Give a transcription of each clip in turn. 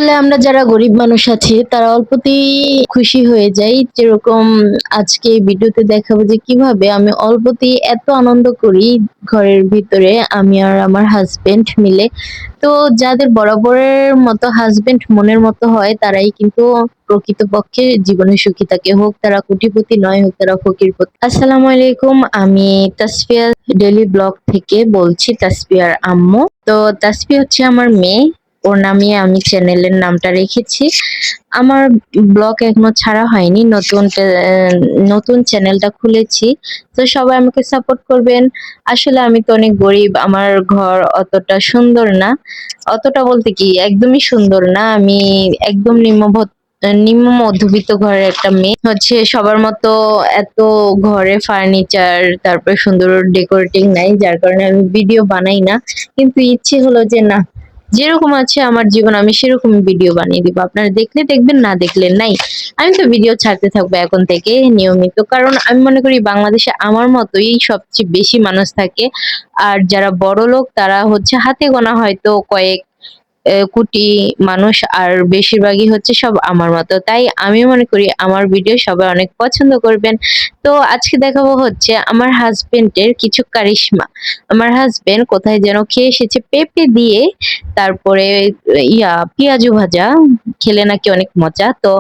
আসলে আমরা যারা গরিব মানুষ আছি তারা অল্পতেই খুশি হয়ে যাই। যেরকম আজকে এই ভিডিওতে দেখাবো যে কিভাবে আমি অল্পতেই এত আনন্দ করি ঘরের ভিতরে আমি আর আমার হাসব্যান্ড মিলে। তো যাদের বরাবরের মতো হাসব্যান্ড মনের মতো হয় তারাই কিন্তু প্রকৃতপক্ষে জীবনে সুখী থাকে। হোক তারা কোটিপতি নয়, হোক তারা ফকিরপতি। আসসালামু আলাইকুম, আমি তাসফিয়া ডেইলি ব্লগ থেকে বলছি, তাসফিয়ার আম্মু। তো তাসফিয়া হচ্ছে আমার মেয়ে, ওর নামে আমি চ্যানেলের নামটা রেখেছি। আমার ব্লগ এখনো ছাড়া হয়নি, নতুন চ্যানেলটা খুলেছি। তো সবাই আমাকে সাপোর্ট করবেন। আসলে আমি তো অনেক গরিব, আমার ঘর অতটা সুন্দর না। অতটা বলতে কি একদমই সুন্দর না, আমি একদম নিম্ন মধ্যবিত্ত ঘরের একটা মেয়ে। হচ্ছে সবার মতো এত ঘরে ফার্নিচার তারপর সুন্দর ডেকোরেটিং নাই, যার কারণে আমি ভিডিও বানাই না। কিন্তু ইচ্ছে হলো যে না, যেরকম আছে আমার জীবন আমি সেরকম ভিডিও বানিয়ে দিব। আপনারা দেখলে দেখবেন, না দেখলে নাই। আমি তো ভিডিও ছাড়তে থাকবো এখন থেকে নিয়মিত, কারণ আমি মনে করি বাংলাদেশে আমার মতোই সবচেয়ে বেশি মানুষ থাকে। আর যারা বড় লোক তারা হচ্ছে হাতে গোনা হয়তো কয়েক কোটি মানুষ, আর বেশিরভাগই হচ্ছে সব আমার মতো। তাই আমি মনে করি আমার ভিডিও সবাই অনেক পছন্দ করবেন। তো আজকে দেখাবো হচ্ছে আমার হাজবেন্ডের কিছু কারিশমা। আমার হাজবেন্ড কোথায় যেন খেয়ে এসেছে পেঁপে দিয়ে, তারপরে পেঁয়াজু ভাজা, খেলে নাকি অনেক মজা। তো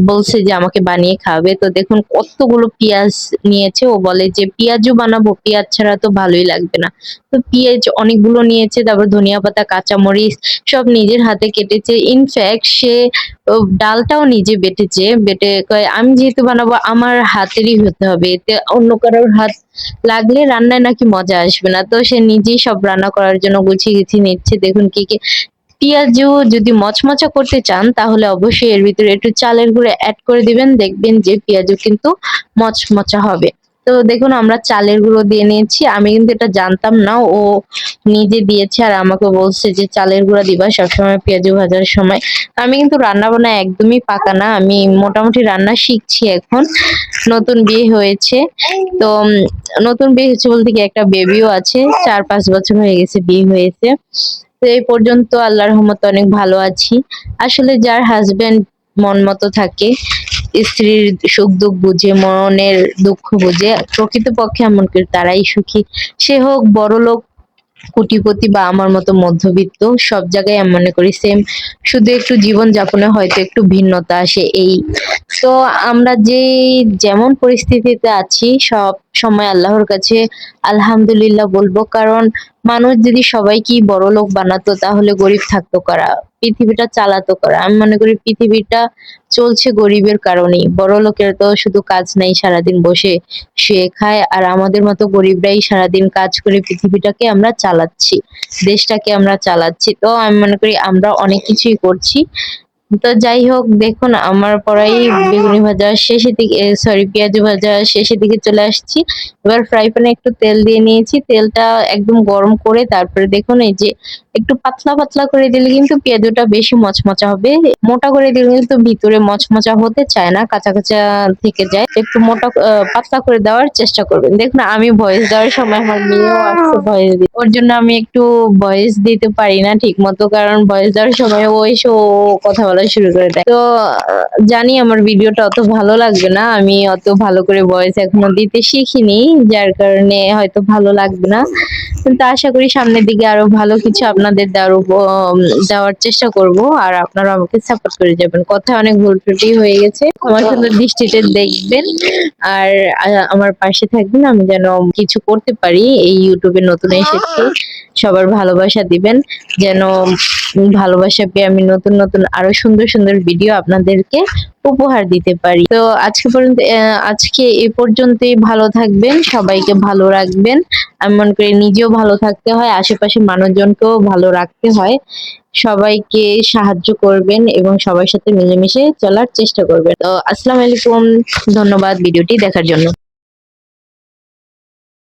বলছে যে আমাকে বানিয়ে খাওয়াবে। তো দেখুন কতগুলো পেঁয়াজ নিয়েছে, ও বলে যে পেঁয়াজু বানাবো, পেঁয়াজ ছাড়া তো ভালোই লাগবে না। তো পেঁয়াজ অনেকগুলো নিয়েছে, তারপর ধনিয়া পাতা, কাঁচামরিচ সব নিজের হাতে কেটেছে। ইনফ্যাক্ট সে ডালটাও নিজে বেটেছে। বেটে কয় আমি যেহেতু বানাবো আমার হাতেরই হতে হবে, এতে অন্য কারোর হাত লাগলে রান্নায় নাকি মজা আসবে না। তো সে নিজেই সব রান্না করার জন্য গুছিয়ে গুছিয়ে নিচ্ছে। দেখুন কি কি পেঁয়াজু যদি মচমচা করতে চান তাহলে অবশ্যই এর ভিতরে একটু চালের গুঁড়ো অ্যাড করে দিবেন, দেখবেন যে পেঁয়াজু কিন্তু মচমচা হবে। তো দেখুন আমরা চালের গুঁড়ো দিয়ে নিয়েছি। আমি কিন্তু এটা জানতাম না, ও নিজে দিয়েছে আর আমাকে বলছে যে চালের গুঁড়া দিবা সবসময় পেঁয়াজু ভাজার সময়। আমি কিন্তু রান্না বান্না একদমই পাকা না, আমি মোটামুটি রান্না শিখছি এখন, নতুন বিয়ে হয়েছে। তো নতুন বিয়ে হয়েছে বলতে কি একটা বেবিও আছে, 4-5 বছর হয়ে গেছে বিয়ে হয়েছে। তো এই পর্যন্ত আল্লাহর রহমতে অনেক ভালো আছি। আসলে যার হাজবেন্ড মন মতো থাকে, স্ত্রীর সুখ দুঃখ বুঝে, মনের দুঃখ বুঝে, প্রকৃতপক্ষে এমন করে তারাই সুখী। সে হোক বড়লোক, কোটিপতি বা আমার মতো মধ্যবিত্ত, সব জায়গায় আমি মনে করি সেম। শুধু একটু জীবন যাপনে হয়তো একটু ভিন্নতা আসে এই। তো আমরা যে যেমন পরিস্থিতিতে আছি সব সময় আল্লাহর কাছে আলহামদুলিল্লাহ বলবো, কারণ মানুষ যদি সবাইকে বড়লোক বানাতো তাহলে গরিব থাকতো কারা, পৃথিবীটা চালাতো কারা? আমি মনে করি পৃথিবীটা চলছে গরিবের কারণেই। বড়লোকের তো শুধু কাজ নাই, সারাদিন বসে শুয়ে খায়, আর আমাদের মতো গরিবরাই সারাদিন কাজ করে পৃথিবীটাকে আমরা চালাচ্ছি, দেশটাকে আমরা চালাচ্ছি। তো আমি মনে করি আমরা অনেক কিছুই করছি। তো যাই হোক, দেখুন আমার পড়াই বেগুনি ভাজা শেষের দিকে, সরি পেঁয়াজু ভাজা শেষের দিকে চলে আসছি। এবার ফ্রাই প্যানে একটু তেল দিয়ে নিয়েছি, তেলটা একদম গরম করে তারপরে দেখুন এই যে একটু পাতলা পাতলা করে দিলে কিন্তু পেঁয়াজুটা বেশি মচমচা হবে। মোটা করে দিলে কিন্তু ভিতরে মচমচা হতে চায় না, কাঁচা কাঁচা থেকে যায়। একটু মোটা পাতলা করে দেওয়ার চেষ্টা করবেন। দেখুন আমি ভয়েস দেওয়ার সময় আমার মেয়েও আসছে ভয়েস দিতে, ওর জন্য আমি একটু ভয়েস দিতে পারি না ঠিক মতো, কারণ ভয়েস দেওয়ার সময় ও এসে ও কথা বলা শুরু করে দেয়। তো জানি আমার ভিডিওটা অত ভালো লাগবে না, আমি অত ভালো করে ভয়েস এখনো দিতে শিখিনি, যার কারণে হয়তো ভালো লাগবে না। কিন্তু আশা করি সামনের দিকে আরো ভালো কিছু আপনাদের দেওয়ার চেষ্টা করব, আর আপনারা আমাকে সাপোর্ট করে যাবেন। কথা অনেক ভুল ত্রুটি হয়ে গেছে, আমার সুন্দর দৃষ্টিতে দেখবেন। আর আমার পাশে থাকবেন, আমি যেন কিছু করতে পারি। এই ইউটিউবে নতুন এসেছি, সবার ভালোবাসা দিবেন যেন, ভালোবাসা পেয়ে আমি নতুন নতুন আরো সুন্দর সুন্দর ভিডিও আপনাদেরকে উপহার দিতে পারি। তো আজকে এ পর্যন্তই। ভালো থাকবেন, সবাইকে ভালো রাখবেন। আমি মনে করি নিজেও ভালো থাকতে হয়, আশেপাশের মানুষজনকেও ভালো রাখতে হয়। সবাইকে সাহায্য করবেন এবং সবার সাথে মিলেমিশে চলার চেষ্টা করবেন। তো আসসালামু আলাইকুম, ধন্যবাদ ভিডিওটি দেখার জন্য।